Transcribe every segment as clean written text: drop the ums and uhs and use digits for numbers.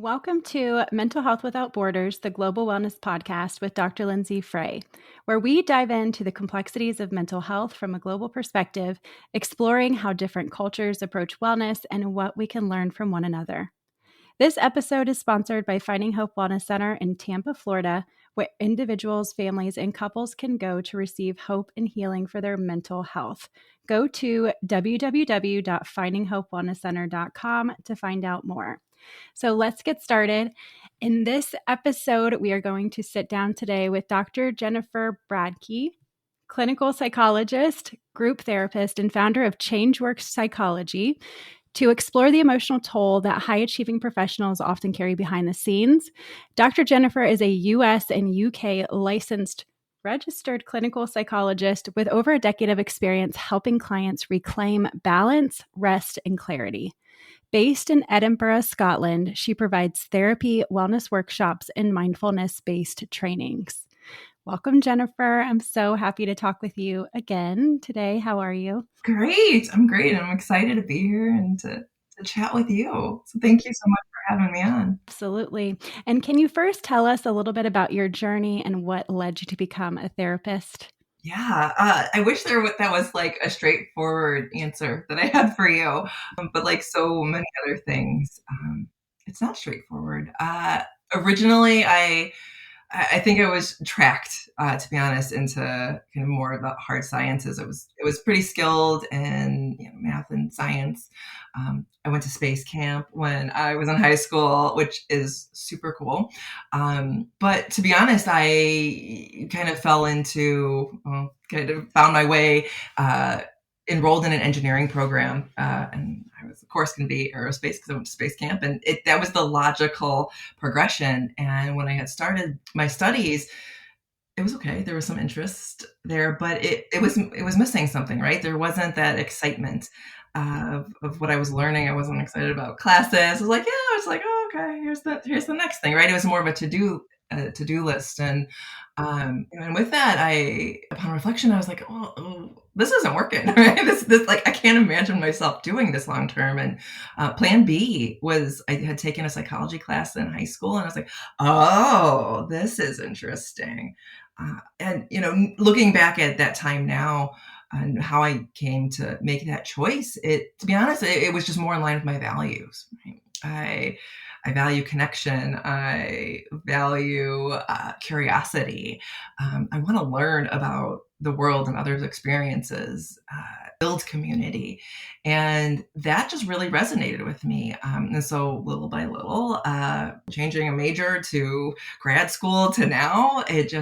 Welcome to Mental Health Without Borders, the Global Wellness Podcast with Dr. Lindsay Frey, where we dive into the complexities of mental health from a global perspective, exploring how different cultures approach wellness and what we can learn from one another. This episode is sponsored by Finding Hope Wellness Center in Tampa, Florida, where individuals, families, and couples can go to receive hope and healing for their mental health. Go to www.findinghopewellnesscenter.com to find out more. So let's get started. In this episode, we are going to sit down today with Dr. Jennifer Bradtke, clinical psychologist, group therapist, and founder of ChangeWorks Psychology, to explore the emotional toll that high-achieving professionals often carry behind the scenes. Dr. Jennifer is a US and UK licensed registered clinical psychologist with over a decade of experience helping clients reclaim balance, rest, and clarity. Based in Edinburgh, Scotland, she provides therapy, wellness workshops, and mindfulness-based trainings. Welcome, Jennifer. I'm so happy to talk with you again today. How are you? Great. I'm great. I'm excited to be here and to chat with you. So thank you so much for having me on. Absolutely. And can you first tell us a little bit about your journey and what led you to become a therapist? Yeah, I wish that was like a straightforward answer that I had for you, but like so many other things, it's not straightforward. Originally, I think I was tracked, to be honest, into kind of more of the hard sciences. It was pretty skilled in math and science. I went to space camp when I was in high school, which is super cool. But to be honest, I kind of kind of found my way, enrolled in an engineering program, and I was, of course, going to be aerospace because I went to space camp, and that was the logical progression. And when I had started my studies, it was okay. There was some interest there, but it was missing something, right? There wasn't that excitement of what I was learning. I wasn't excited about classes. I was like, yeah, I was like, oh, okay, here's the next thing, right? It was more of a to do list, and with that, upon reflection, I was like, oh, this isn't working, right? This like I can't imagine myself doing this long term. And plan B was I had taken a psychology class in high school, and I was like, oh, this is interesting. And looking back at that time now and how I came to make that choice, to be honest, it was just more in line with my values. Right? I value connection. I value curiosity. I want to learn about the world and others' experiences, build community. And that just really resonated with me. And so little by little, changing a major to grad school to now, it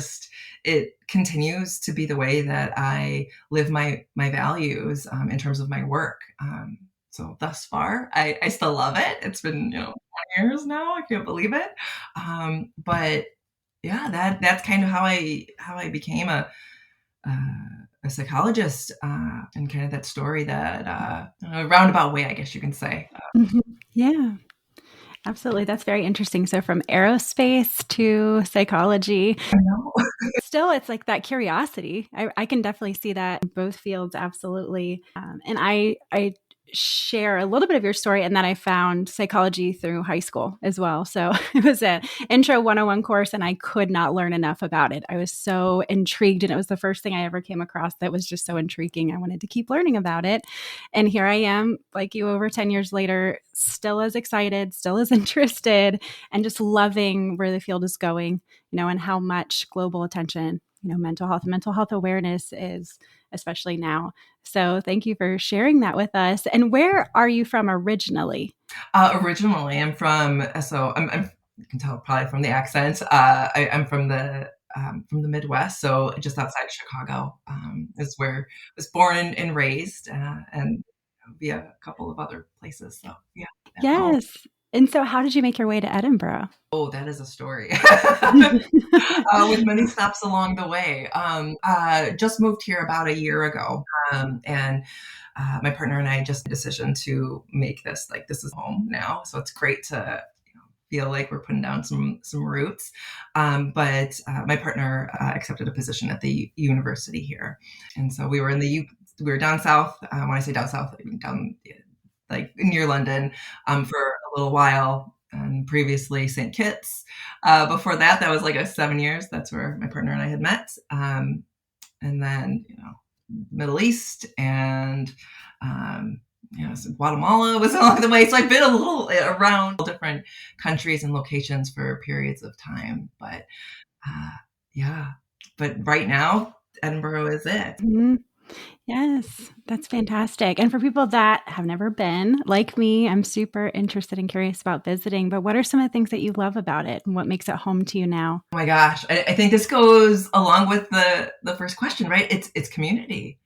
continues to be the way that I live my values in terms of my work. So thus far, I still love it. It's been 20 years now. I can't believe it. But yeah, that's kind of how I became a psychologist, and kind of that story that a roundabout way, I guess you can say. Yeah, absolutely. That's very interesting. So from aerospace to psychology, I know. still it's like that curiosity. I can definitely see that in both fields. Absolutely. And I share a little bit of your story, and then I found psychology through high school as well. So it was an intro 101 course, and I could not learn enough about it. I was so intrigued, and it was the first thing I ever came across that was just so intriguing. I wanted to keep learning about it. And here I am, like you, over 10 years later, still as excited, still as interested, and just loving where the field is going, and how much global attention, mental health awareness is, especially now. So thank you for sharing that with us. And where are you from originally? Originally, I'm from, you can tell probably from the accent. I'm from the Midwest, so just outside Chicago, is where I was born and raised, and via a couple of other places. So yeah. Yes. And so how did you make your way to Edinburgh? Oh, that is a story. With many stops along the way. Just moved here about a year ago, and my partner and I just made a decision to make this is home now. So it's great to feel like we're putting down some roots. But my partner accepted a position at the university here, and so we were down south. When I say down south, I mean down like near London, for a little while. and previously St. Kitts. Before that, that was like 7 years. That's where my partner and I had met. And then, Middle East and, so Guatemala was along the way. So I've been a little around different countries and locations for periods of time. But yeah, but right now, Edinburgh is it. Mhm. Yes, that's fantastic. And for people that have never been, like me, I'm super interested and curious about visiting. But what are some of the things that you love about it and what makes it home to you now? Oh my gosh, I think this goes along with the first question, right? It's community.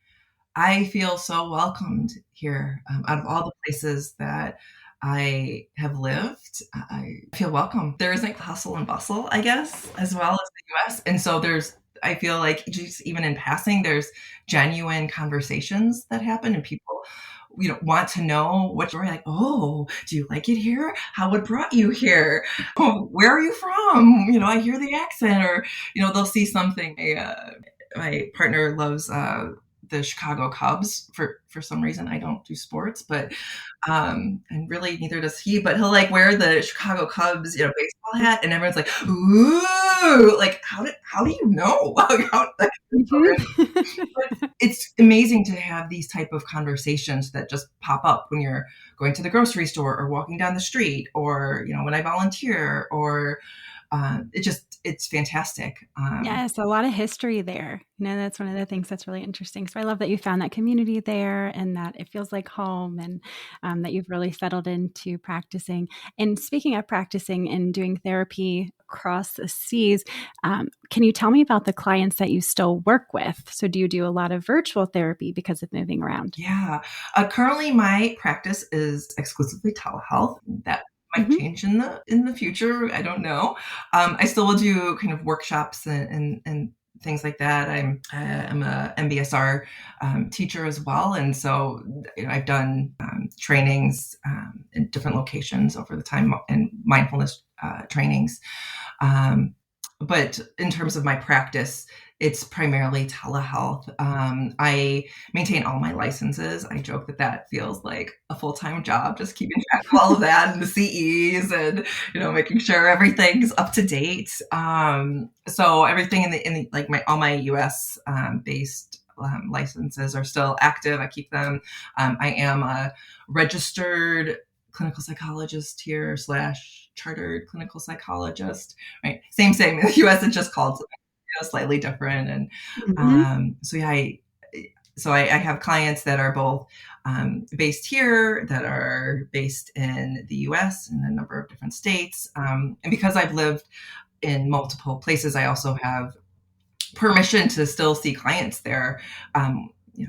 I feel so welcomed here. Out of all the places that I have lived, I feel welcome. There isn't hustle and bustle, I guess, as well as the US. And so I feel like just even in passing, there's genuine conversations that happen and people, want to know what you're like. Oh, do you like it here? What brought you here? Oh, where are you from? I hear the accent, or, they'll see something. My partner loves, the Chicago Cubs for some reason. I don't do sports, but and really neither does he. But he'll like wear the Chicago Cubs, baseball hat, and everyone's like, "Ooh!" Like, how do you know? But it's amazing to have these type of conversations that just pop up when you're going to the grocery store or walking down the street, or when I volunteer, or it's fantastic. Yes, a lot of history there. That's one of the things that's really interesting. So I love that you found that community there and that it feels like home, and that you've really settled into practicing. And speaking of practicing and doing therapy across the seas, can you tell me about the clients that you still work with? So do you do a lot of virtual therapy because of moving around? Yeah. Currently, my practice is exclusively telehealth. That might Mhm. change in the future. I don't know. I still will do kind of workshops and things like that. I'm a MBSR teacher as well, and so I've done trainings in different locations over the time, and mindfulness trainings. Um, but in terms of my practice, it's primarily telehealth. I maintain all my licenses. I joke that feels like a full-time job, just keeping track of all of that and the CEs, and making sure everything's up to date. So everything in the like all my US based licenses are still active. I keep them. I am a registered clinical psychologist here / chartered clinical psychologist. Right, same. In the US, it's just called slightly different. And Mhm. so yeah, I have clients that are both based here, that are based in the US in a number of different states. And because I've lived in multiple places, I also have permission to still see clients there,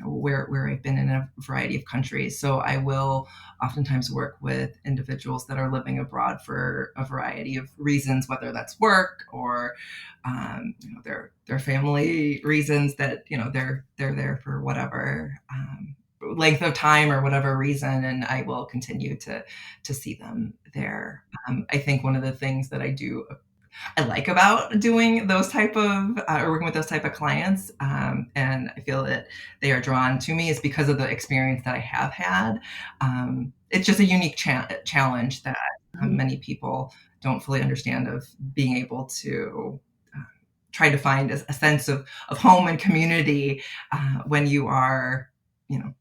where I've been in a variety of countries. So I will oftentimes work with individuals that are living abroad for a variety of reasons, whether that's work or their family reasons, that they're there for whatever length of time or whatever reason, and I will continue to see them there. I think one of the things that I like about doing those type of or working with those type of clients, and I feel that they are drawn to me, is because of the experience that I have had. It's just a unique challenge that Mhm. many people don't fully understand, of being able to uh, try to find a sense of home and community when you are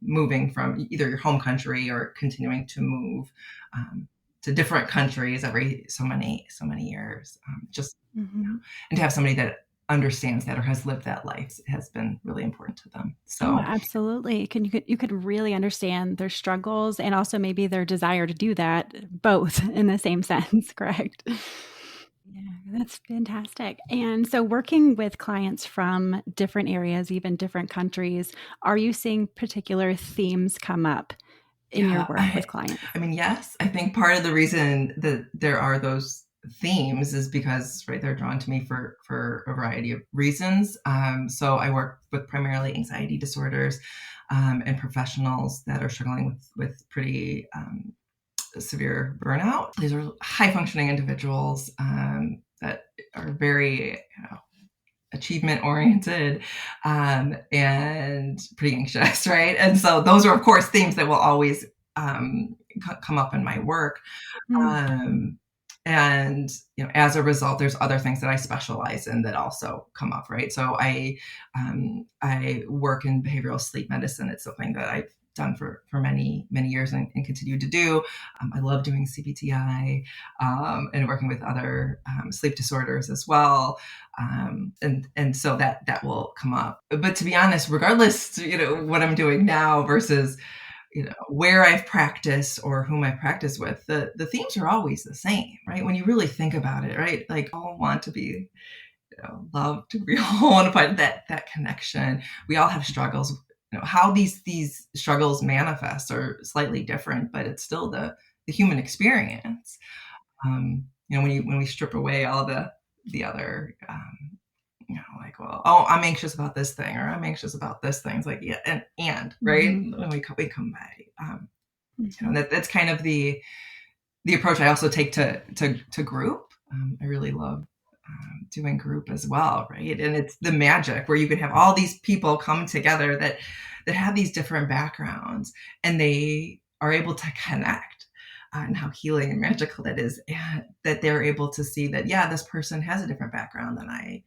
moving from either your home country or continuing to move um, to different countries every so many years. Just Mhm. and to have somebody that understands that or has lived that life has been really important to them. Oh, So absolutely. You could really understand their struggles and also maybe their desire to do that, both in the same sense, correct? Yeah, that's fantastic. And so working with clients from different areas, even different countries, are you seeing particular themes come up in your yeah, work with clients? I mean, yes, I think part of the reason that there are those themes is because, right, they're drawn to me for a variety of reasons. So I work with primarily anxiety disorders, and professionals that are struggling with pretty severe burnout. These are high functioning individuals that are very achievement oriented, and pretty anxious, right? And so those are, of course, themes that will always come up in my work. Mm. Um, And, as a result, there's other things that I specialize in that also come up, right? So I work in behavioral sleep medicine. It's something that I've done for many, many years and continue to do. I love doing CBTI and working with other sleep disorders as well. And so that will come up. But to be honest, regardless, what I'm doing now versus where I've practiced or whom I practice with, the themes are always the same, right? When you really think about it, right? Like all want to be loved. We all want to find that connection. We all have struggles. How these struggles manifest are slightly different, but it's still the human experience. When we strip away all the other like, well, oh, I'm anxious about this thing, or I'm anxious about this thing. It's like, yeah, and right, when we come by, that's kind of the approach I also take to group. I really love doing group as well, right? And it's the magic where you can have all these people come together that have these different backgrounds, and they are able to connect. And how healing and magical that is, and that they're able to see that, yeah, this person has a different background than I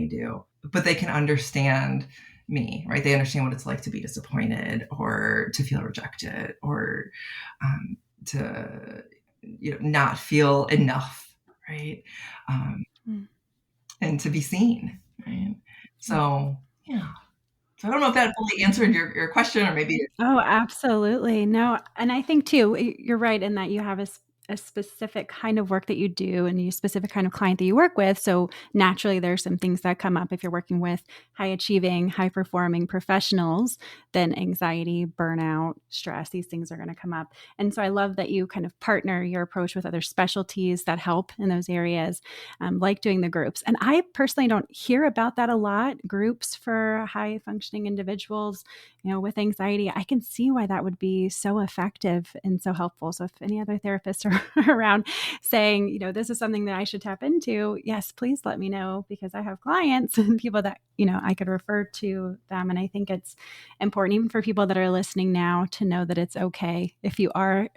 do, but they can understand me, right? They understand what it's like to be disappointed or to feel rejected or to not feel enough, right? And to be seen, right? So yeah. So I don't know if that fully answered your question, or maybe. Oh, absolutely. No, and I think too, you're right in that you have a specific kind of work that you do and a specific kind of client that you work with. So naturally, there's some things that come up if you're working with high achieving, high performing professionals, then anxiety, burnout, stress, these things are going to come up. And so I love that you kind of partner your approach with other specialties that help in those areas, like doing the groups. And I personally don't hear about that a lot, groups for high functioning individuals, with anxiety. I can see why that would be so effective and so helpful. So if any other therapists are around saying, this is something that I should tap into, yes, please let me know, because I have clients and people that, I could refer to them. And I think it's important, even for people that are listening now, to know that it's okay if you're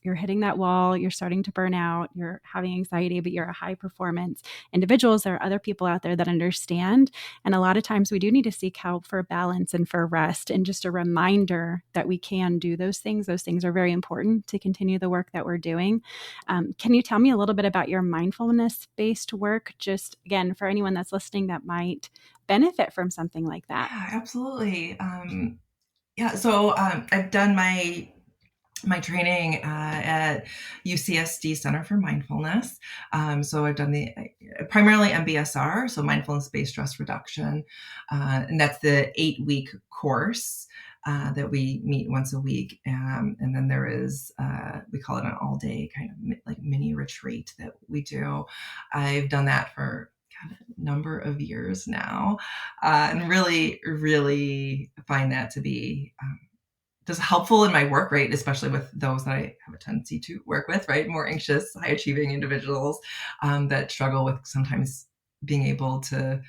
hitting that wall, you're starting to burn out, you're having anxiety, but you're a high performance individuals. There are other people out there that understand. And a lot of times we do need to seek help for balance and for rest, and just a reminder that we can do those things. Those things are very important to continue the work that we're doing. Can you tell me a little bit about your mindfulness-based work? Just again, for anyone that's listening that might benefit from something like that. Yeah, absolutely. So I've done my training at UCSD Center for Mindfulness. So I've done the primarily MBSR, so mindfulness-based stress reduction, and that's the 8-week course that we meet once a week. And then there is, we call it an all-day kind of like mini retreat that we do. I've done that for a number of years now, and really, really find that to be just helpful in my work, right? Especially with those that I have a tendency to work with, right? More anxious, high achieving individuals that struggle with sometimes being able to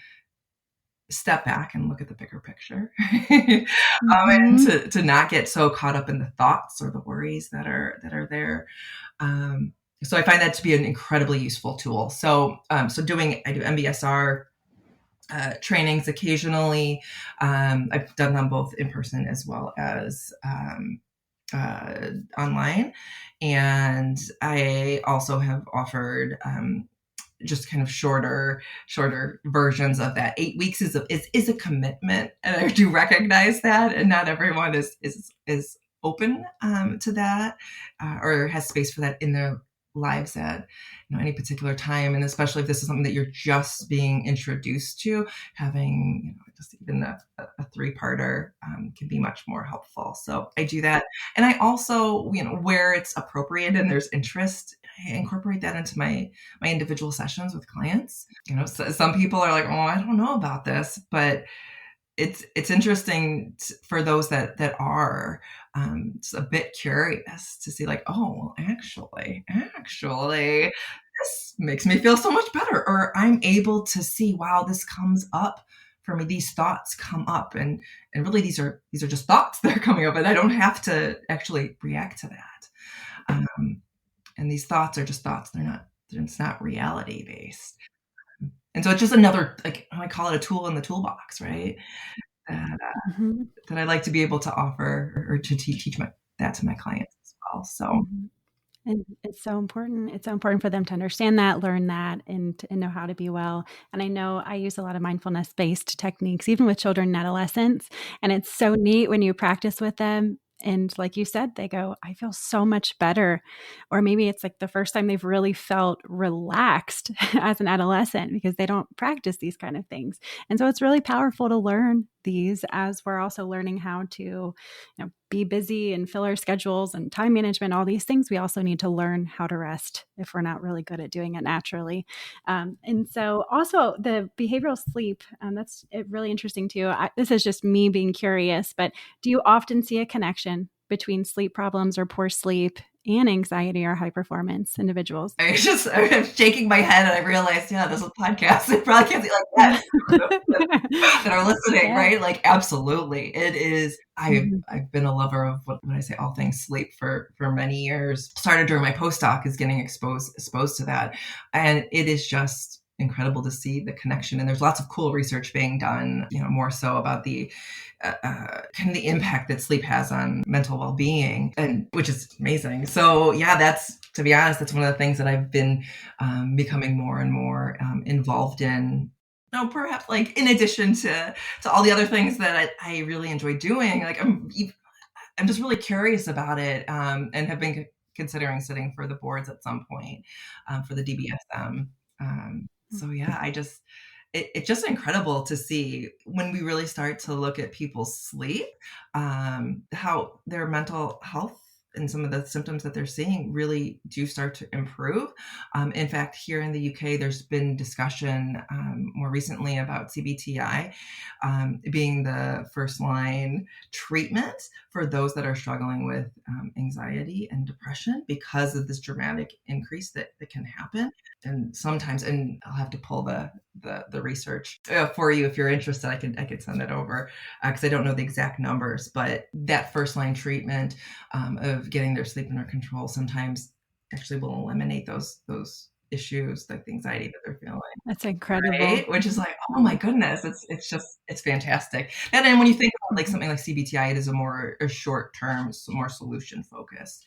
step back and look at the bigger picture, and to not get so caught up in the thoughts or the worries that are there. So I find that to be an incredibly useful tool. So I do MBSR trainings occasionally. I've done them both in person as well as online. And I also have offered just kind of shorter versions of that. 8 weeks is a commitment, and I do recognize that, and not everyone is open to that or has space for that in their lives at any particular time. And especially if this is something that you're just being introduced to, having just even a 3-parter can be much more helpful. So I do that. And I also, where it's appropriate and there's interest, I incorporate that into my individual sessions with clients. So some people are like, oh, I don't know about this, but it's interesting for those that are just a bit curious to see, like, oh, well, actually, this makes me feel so much better. Or I'm able to see, wow, this comes up for me. These thoughts come up, and really these are just thoughts that are coming up, and I don't have to actually react to that. And these thoughts are just thoughts. it's not reality based. And so it's just another, like, I call it a tool in the toolbox, right? That, that I like to be able to offer or to teach that to my clients as well. So And it's so important. It's so important for them to understand that, learn that, and know how to be well. And I know I use a lot of mindfulness-based techniques, even with children and adolescents. And it's so neat when you practice with them. And like you said, they go, I feel so much better. Or maybe it's like the first time they've really felt relaxed as an adolescent because they don't practice these kind of things. And so it's really powerful to learn these as we're also learning how to be busy and fill our schedules and time management, all these things. We also need to learn how to rest if we're not really good at doing it naturally. And so also the behavioral sleep, that's really interesting too. This is just me being curious, but do you often see a connection between sleep problems or poor sleep and anxiety or high performance individuals? I'm shaking my head and I realized, this is a podcast. I probably can't see like that are listening, right? Like, absolutely. It is. I've been a lover of what I say, all things sleep for many years. Started during my postdoc is getting exposed to that. And it is just incredible to see the connection. And there's lots of cool research being done, more so about the kind of the impact that sleep has on mental well-being, and which is amazing. So to be honest, that's one of the things that I've been becoming more and more involved in. No, perhaps like in addition to all the other things that I really enjoy doing, like I'm just really curious about it, and have been considering sitting for the boards at some point for the DBSM. So it's just incredible to see when we really start to look at people's sleep, how their mental health and some of the symptoms that they're seeing really do start to improve. In fact, here in the UK, there's been discussion more recently about CBTI being the first line treatment for those that are struggling with anxiety and depression because of this dramatic increase that can happen. And sometimes, and I'll have to pull the research for you if you're interested. I could send it over because I don't know the exact numbers, but that first line treatment of getting their sleep under control sometimes actually will eliminate those issues, like the anxiety that they're feeling. That's incredible. Right? Which is like, oh my goodness, it's fantastic. And then when you think about like something like CBTI, it is a short term, more solution focused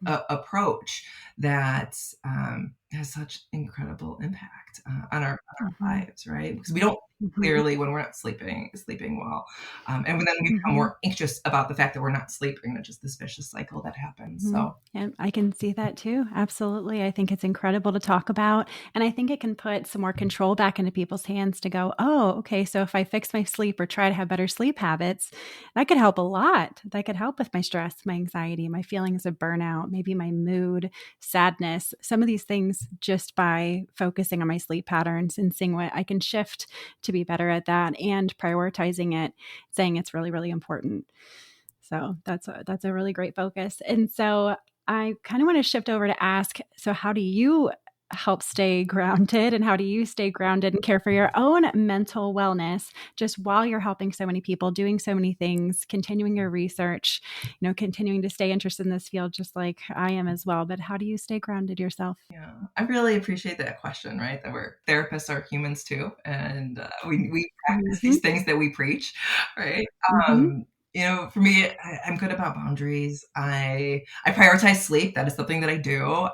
approach that has such incredible impact on our lives, right? Because we don't clearly, when we're not sleeping well, and then we become more anxious about the fact that we're not sleeping, and just this vicious cycle that happens. So yeah, I can see that too. Absolutely. I think it's incredible to talk about, and I think it can put some more control back into people's hands to go, oh, okay, so if I fix my sleep or try to have better sleep habits, that could help a lot. That could help with my stress, my anxiety, my feelings of burnout, maybe my mood, sadness, some of these things, just by focusing on my sleep patterns and seeing what I can shift to be better at that and prioritizing it, saying it's really, really important. So that's a really great focus. And so I kind of want to shift over to ask, so how do you help stay grounded, and how do you stay grounded and care for your own mental wellness just while you're helping so many people, doing so many things, continuing your research, continuing to stay interested in this field just like I am as well. But how do you stay grounded yourself? Yeah, I really appreciate that question, right? That we're therapists are humans too, and we practice these things that we preach, right? For me, I'm good about boundaries. I prioritize sleep. That is something that I do.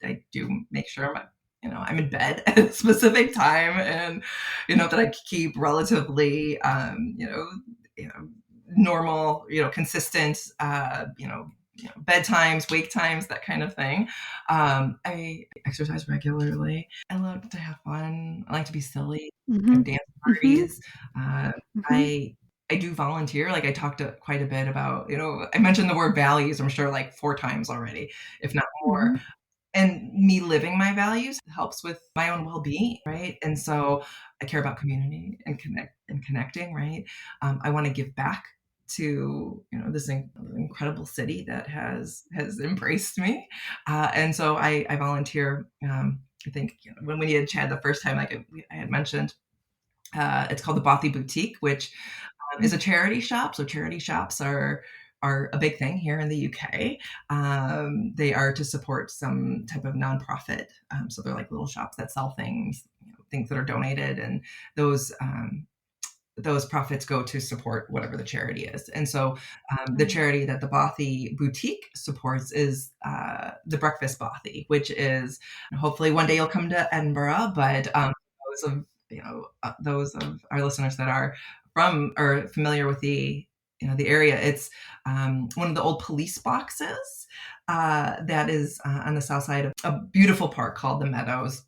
I do make sure I'm in bed at a specific time, and that I keep relatively normal, consistent bedtimes, wake times, that kind of thing. I exercise regularly. I love to have fun. I like to be silly. I have dance parties. I do volunteer. Like, I talked quite a bit about, I mentioned the word values, I'm sure like 4 times already, if not more. And me living my values helps with my own well-being, right? And so I care about community and connecting, right? I want to give back to this incredible city that has embraced me, and so I volunteer. I think when we had chat the first time, like I had mentioned, it's called the Bothy Boutique, which is a charity shop. So charity shops are are a big thing here in the UK. They are to support some type of nonprofit. So they're like little shops that sell things, things that are donated, and those profits go to support whatever the charity is. And so the charity that the Bothy Boutique supports is the Breakfast Bothy, which is, hopefully one day you'll come to Edinburgh, but those of our listeners that are from or familiar with the area, it's one of the old police boxes that is on the south side of a beautiful park called the Meadows.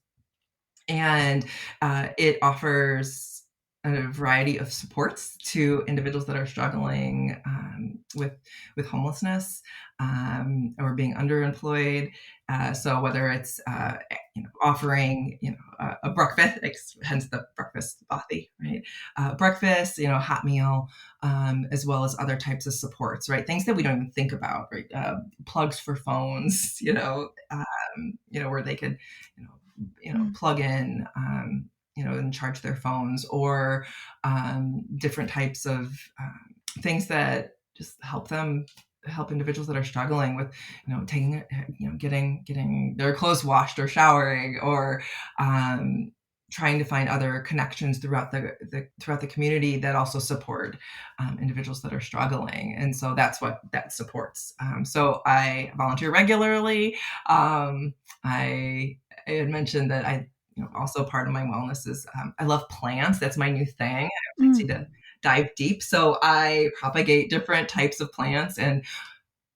And it offers a variety of supports to individuals that are struggling with homelessness or being underemployed. So whether it's offering a breakfast, hence the breakfast bothy, right? Breakfast, hot meal, as well as other types of supports, right? Things that we don't even think about, right? Plugs for phones, where they could, plug in, and charge their phones, or different types of things that just help individuals that are struggling with, getting their clothes washed or showering, or trying to find other connections throughout the community that also support individuals that are struggling. And so that's what that supports. So I volunteer regularly. I had mentioned that also part of my wellness is I love plants. That's my new thing. I have to dive deep. So I propagate different types of plants, and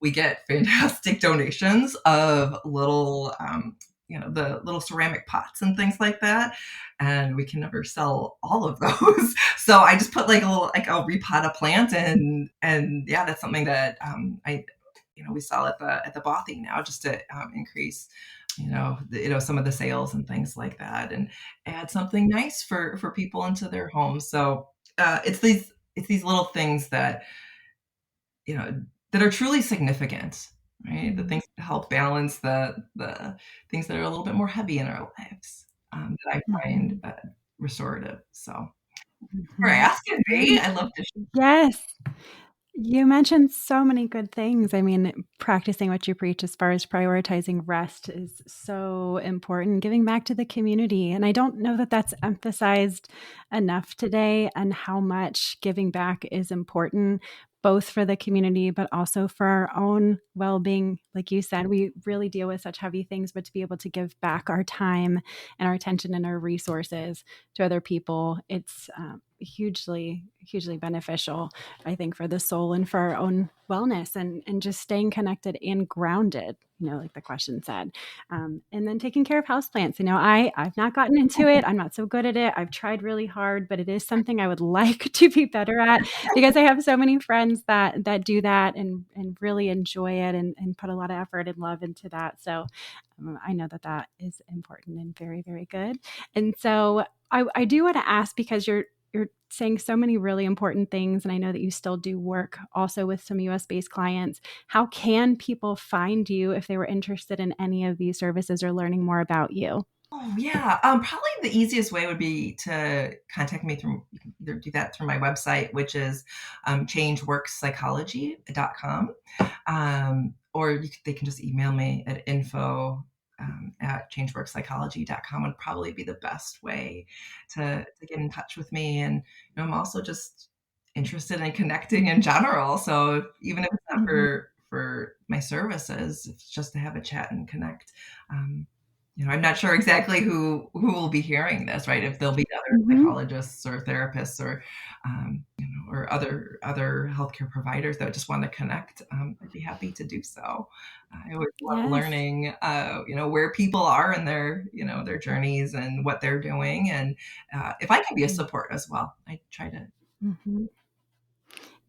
we get fantastic donations of little, the little ceramic pots and things like that. And we can never sell all of those. So I just put I'll repot a plant, and yeah, that's something that we sell at the Bothy now, just to increase some of the sales and things like that, and add something nice for people into their homes. So it's these little things that that are truly significant, right? The things that help balance the things that are a little bit more heavy in our lives, that I find restorative. So for asking me, I love to share. Yes. You mentioned so many good things. I mean, practicing what you preach as far as prioritizing rest is so important, giving back to the community. And I don't know that that's emphasized enough today, and how much giving back is important, both for the community, but also for our own well-being. Like you said, we really deal with such heavy things, but to be able to give back our time and our attention and our resources to other people, it's hugely, hugely beneficial, I think, for the soul and for our own wellness, and just staying connected and grounded, like the question said. And then taking care of houseplants. I've not gotten into it. I'm not so good at it. I've tried really hard, but it is something I would like to be better at, because I have so many friends that do that and really enjoy it, and put a lot of effort and love into that. So I know that is important and very, very good. And so I do want to ask, because you're saying so many really important things, and I know that you still do work also with some US-based clients. How can people find you if they were interested in any of these services or learning more about you? Oh, yeah. Probably the easiest way would be to contact me through, you can either do that through my website, which is changeworkspsychology.com, or they can just email me at info at changeworkspsychology.com would probably be the best way to get in touch with me. And I'm also just interested in connecting in general. So even if it's not for my services, it's just to have a chat and connect. I'm not sure exactly who will be hearing this, right? If there'll be other psychologists or therapists, or or other healthcare providers that just want to connect, I'd be happy to do so. I always love learning, where people are in their, their journeys and what they're doing, and if I can be a support as well, I try to.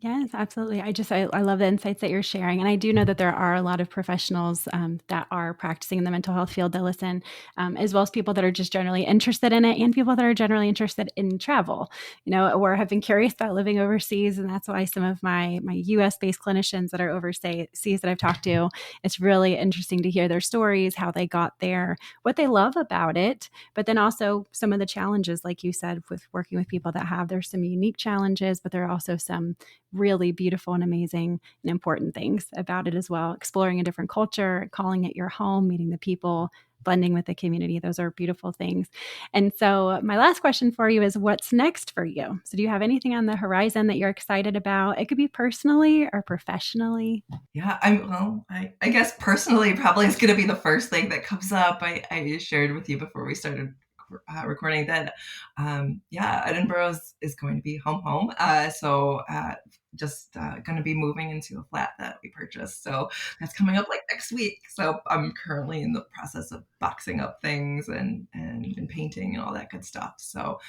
Yes, absolutely. I love the insights that you're sharing. And I do know that there are a lot of professionals that are practicing in the mental health field that listen, as well as people that are just generally interested in it, and people that are generally interested in travel, or have been curious about living overseas. And that's why some of my US-based clinicians that are overseas that I've talked to, it's really interesting to hear their stories, how they got there, what they love about it, but then also some of the challenges, like you said, with working with people that there's some unique challenges, but there are also some really beautiful and amazing and important things about it as well. Exploring a different culture, calling it your home, meeting the people, blending with the community. Those are beautiful things. And so my last question for you is, what's next for you? So do you have anything on the horizon that you're excited about? It could be personally or professionally. Yeah, I guess personally probably is going to be the first thing that comes up. I shared with you before we started recording that, Edinburgh is going to be home. Just going to be moving into a flat that we purchased. So that's coming up like next week. So I'm currently in the process of boxing up things and painting and all that good stuff. So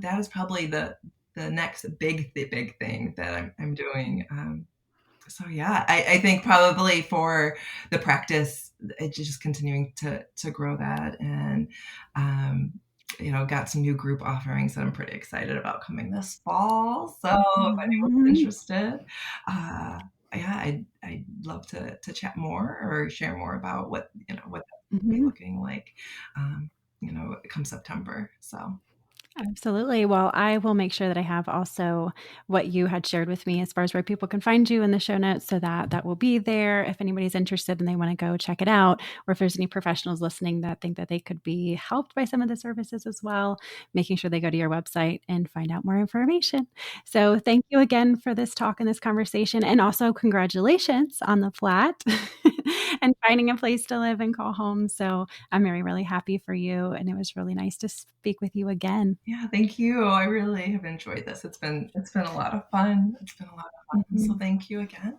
that is probably the next big thing that I'm doing. So yeah, I think probably for the practice, it's just continuing to grow that, and got some new group offerings that I'm pretty excited about coming this fall. So if anyone's interested, yeah, I'd love to chat more or share more about what what that will be looking like, come September. So. Absolutely. Well, I will make sure that I have also what you had shared with me as far as where people can find you in the show notes, so that will be there if anybody's interested and they want to go check it out, or if there's any professionals listening that think that they could be helped by some of the services as well, making sure they go to your website and find out more information. So thank you again for this talk and this conversation. And also congratulations on the flat and finding a place to live and call home. So I'm really happy for you. And it was really nice to speak with you again. Yeah, thank you. I really have enjoyed this. It's been a lot of fun. So thank you again.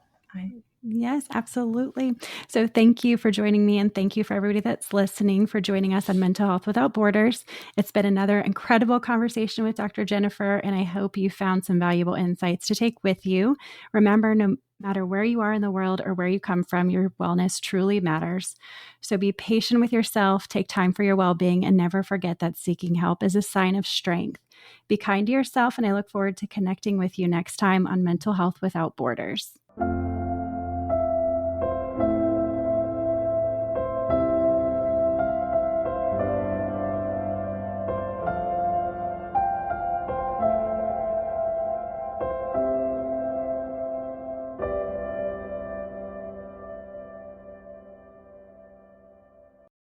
Yes, absolutely. So thank you for joining me, and thank you for everybody that's listening for joining us on Mental Health Without Borders. It's been another incredible conversation with Dr. Jennifer, and I hope you found some valuable insights to take with you. Remember, no matter where you are in the world or where you come from, your wellness truly matters. So be patient with yourself, take time for your well-being, and never forget that seeking help is a sign of strength. Be kind to yourself, and I look forward to connecting with you next time on Mental Health Without Borders.